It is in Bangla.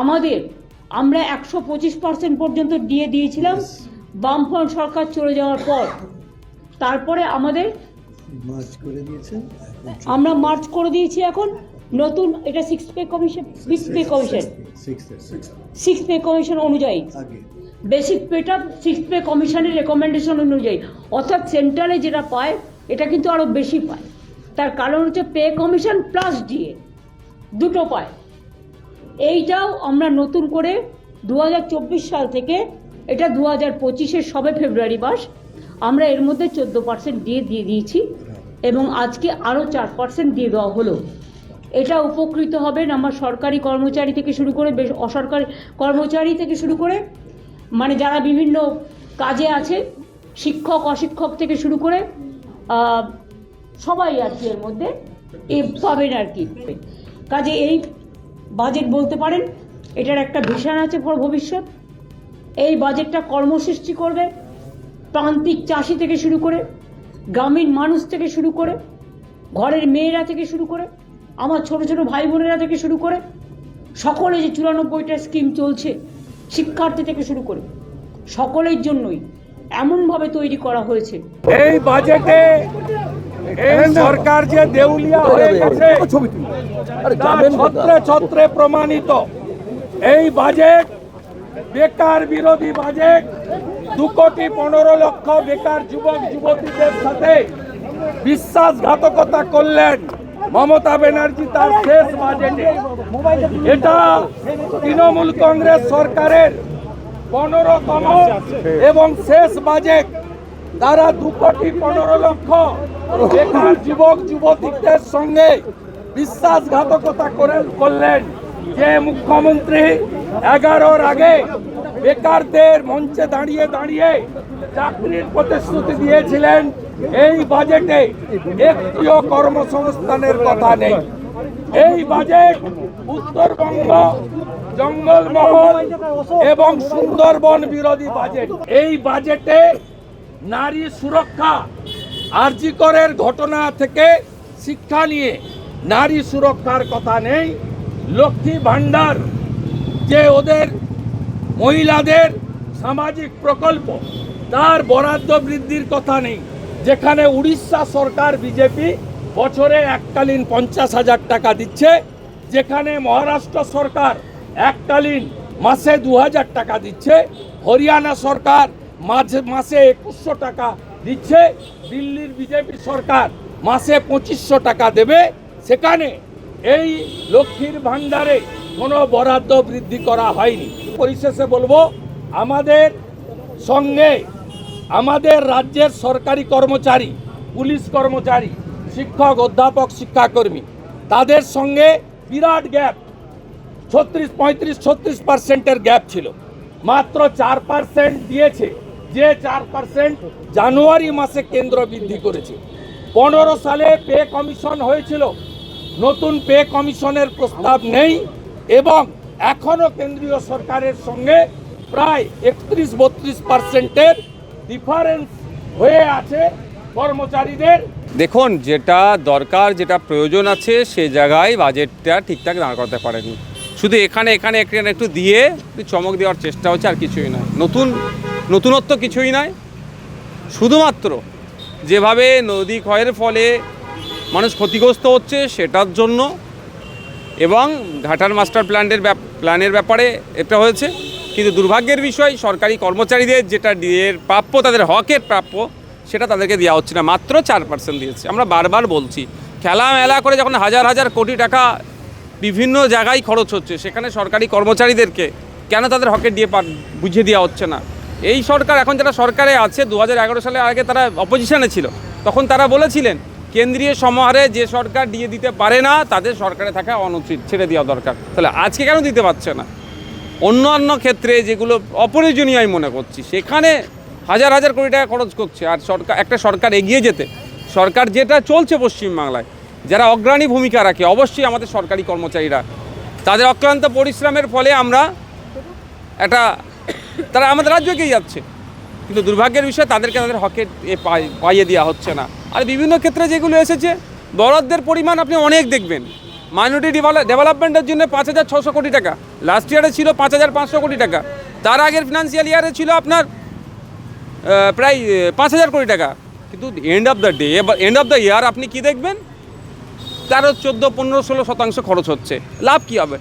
আমাদের আমরা 125% পর্যন্ত দিয়ে দিয়েছিলাম বামফ্রন্ট সরকার চলে যাওয়ার পর। তারপরে আমাদের আমরা মার্চ করে দিয়েছি এখন নতুন, এটা সিক্স পে কমিশন অনুযায়ী, বেসিক পেটা সিক্স পে কমিশনের রেকমেন্ডেশন অনুযায়ী, অর্থাৎ সেন্ট্রালে যেটা পায় এটা কিন্তু আরও বেশি পায়। তার কারণ হচ্ছে পে কমিশন প্লাস ডিএ দুটো পায়। এইটাও আমরা নতুন করে 2024 সাল থেকে, এটা 2025-এর সবে ফেব্রুয়ারি মাস, আমরা এর মধ্যে 14% দিয়ে দিয়েছি এবং আজকে আরও 4% দিয়ে দেওয়া হলো। এটা উপকৃত হবেন আমার সরকারি কর্মচারী থেকে শুরু করে অসরকারি কর্মচারী থেকে শুরু করে, মানে যারা বিভিন্ন কাজে আছে, শিক্ষক অশিক্ষক থেকে শুরু করে সবাই আর কি এর মধ্যে পাবেন আর কি। কাজে এই বাজেট বলতে পারেন এটার একটা ভিশন আছে ভবিষ্যৎ। এই বাজেটটা কর্মসৃষ্টি করবে, প্রান্তিক চাষি থেকে শুরু করে, গ্রামীণ মানুষ থেকে শুরু করে, ঘরের মেয়েরা থেকে শুরু করে, আমার ছোট ছোট ভাই বোনেরা থেকে শুরু করে, সকলে যে 94টা স্কিম চলছে, শিক্ষার্থী থেকে শুরু করে সকলের জন্যই এমনভাবে তৈরি করা হয়েছে। এই বাজেটে এই সরকার যে দেউলিয়া হয়ে গেছে ছত্রে ছত্রে প্রমাণিত। এই বাজেট বেকার বিরোধী বাজেট। 2,15,00,000 বেকার যুবক যুবতীদের সাথে বিশ্বাসঘাতকতা করলেন মমতা ব্যানার্জি তার শেষ বাজেটে। এটা তৃণমূল কংগ্রেস সরকারের 15তম এবং শেষ বাজেট। তারা 2,15,00,000 বেকার যুবক যুবতীদের সঙ্গে বিশ্বাসঘাতকতা করলেন। যে মুখ্যমন্ত্রী 11-র আগে বেকারদের মঞ্চে দাঁড়িয়ে দাঁড়িয়ে চাকরির প্রতিশ্রুতি দিয়েছিলেন, এই বাজেটে একটিও কর্মসংস্থানের কথা নেই। এই বাজেট উত্তরবঙ্গ জঙ্গলমহল এবং সুন্দরবন বিরোধী বাজেট। এই বাজেটে নারী সুরক্ষা, আরজি করের ঘটনা থেকে শিক্ষা নিয়ে নারী সুরক্ষার কথা নেই। লক্ষ্মী ভান্ডার, যে ওদের মহিলাদের সামাজিক প্রকল্প, তার বরাদ্দ বৃদ্ধির কথা নেই। যেখানে উড়িষ্যা সরকার বিজেপি বছরে এককালীন 50,000 টাকা দিচ্ছে, যেখানে মহারাষ্ট্র সরকার এককালীন মাসে 2,000 টাকা দিচ্ছে, হরিয়ানা সরকার মাসে 2,100 টাকা দিচ্ছে, দিল্লির বিজেপি সরকার মাসে 2,500 টাকা দেবে, সেখানে এই লক্ষ্মীর ভান্ডারে কোনো বরাদ্দ বৃদ্ধি করা হয়নি। পরিশেষে বলবো, আমাদের সঙ্গে আমাদের রাজ্যের সরকারি কর্মচারী, পুলিশ কর্মচারী, শিক্ষক অধ্যাপক শিক্ষাকর্মী, তাদের সঙ্গে বিরাট গ্যাপ, 35-36% গ্যাপ ছিল। মাত্র 4% দিয়েছে, যে 4% জানুয়ারি মাসে কেন্দ্র বৃদ্ধি করেছে। 15 সালে পে কমিশন হয়েছিল, নতুন পে কমিশনের প্রস্তাব নেই এবং এখনো কেন্দ্রীয় সরকারের সঙ্গে প্রায় 31-32% ডিফারেন্স হয়ে আছে কর্মচারীদের। দেখুন, যেটা দরকার, যেটা প্রয়োজন আছে, সে জায়গায় বাজেটটা ঠিকঠাক দাঁড় করতে পারেনি। শুধু এখানে একটু দিয়ে চমক দেওয়ার চেষ্টা হচ্ছে, আর কিছুই নয়। নতুনত্ব কিছুই নয়। শুধুমাত্র যেভাবে নদী ক্ষয়ের ফলে মানুষ ক্ষতিগ্রস্ত হচ্ছে সেটার জন্য এবং ঘাটাল মাস্টার প্ল্যানের ব্যাপারে এটা হয়েছে। কিন্তু দুর্ভাগ্যের বিষয়, সরকারি কর্মচারীদের যেটা ডিএর প্রাপ্য, তাদের হকের প্রাপ্য, সেটা তাদেরকে দেওয়া হচ্ছে না। মাত্র 4% দিয়েছে। আমরা বারবার বলছি, খেলামেলা করে যখন হাজার হাজার কোটি টাকা বিভিন্ন জায়গায় খরচ হচ্ছে, সেখানে সরকারি কর্মচারীদেরকে কেন তাদের হকের ডিএ বুঝিয়ে দেওয়া হচ্ছে না? এই সরকার এখন যারা সরকারে আছে, 2011 সালের আগে তারা অপোজিশনে ছিল, তখন তারা বলেছিলেন কেন্দ্রীয় সমাহারে যে সরকার ডিএ দিতে পারে না তাদের সরকারে থাকা অনুচিত, ছেড়ে দেওয়া দরকার। তাহলে আজকে কেন দিতে পারছে না? অন্যান্য ক্ষেত্রে যেগুলো অপ্রয়োজনীয় আমি মনে করছি, সেখানে হাজার হাজার কোটি টাকা খরচ করছে। আর একটা সরকার এগিয়ে যেতে, সরকার যেটা চলছে পশ্চিমবাংলায়, যারা অগ্রণী ভূমিকা রাখে অবশ্যই আমাদের সরকারি কর্মচারীরা, তাদের অক্লান্ত পরিশ্রমের ফলে তারা আমাদের রাজ্য এগিয়ে যাচ্ছে। কিন্তু দুর্ভাগ্যের বিষয়, তাদেরকে তাদের হকের পাইয়ে দেওয়া হচ্ছে না। আর বিভিন্ন ক্ষেত্রে যেগুলো এসেছে, বরাদ্দের পরিমাণ আপনি অনেক দেখবেন, মাইনরিটি ডেভেলপমেন্টের জন্য 5,600 কোটি টাকা, লাস্ট ইয়ারে ছিল 5,500 কোটি টাকা, তার আগের ফিনান্সিয়াল ইয়ারে ছিল আপনার প্রায় 5,000 কোটি টাকা। কিন্তু এন্ড অফ দ্য ইয়ার আপনি কি দেখবেন, তারও 14, 15, 16% খরচ হচ্ছে, লাভ কী হবে?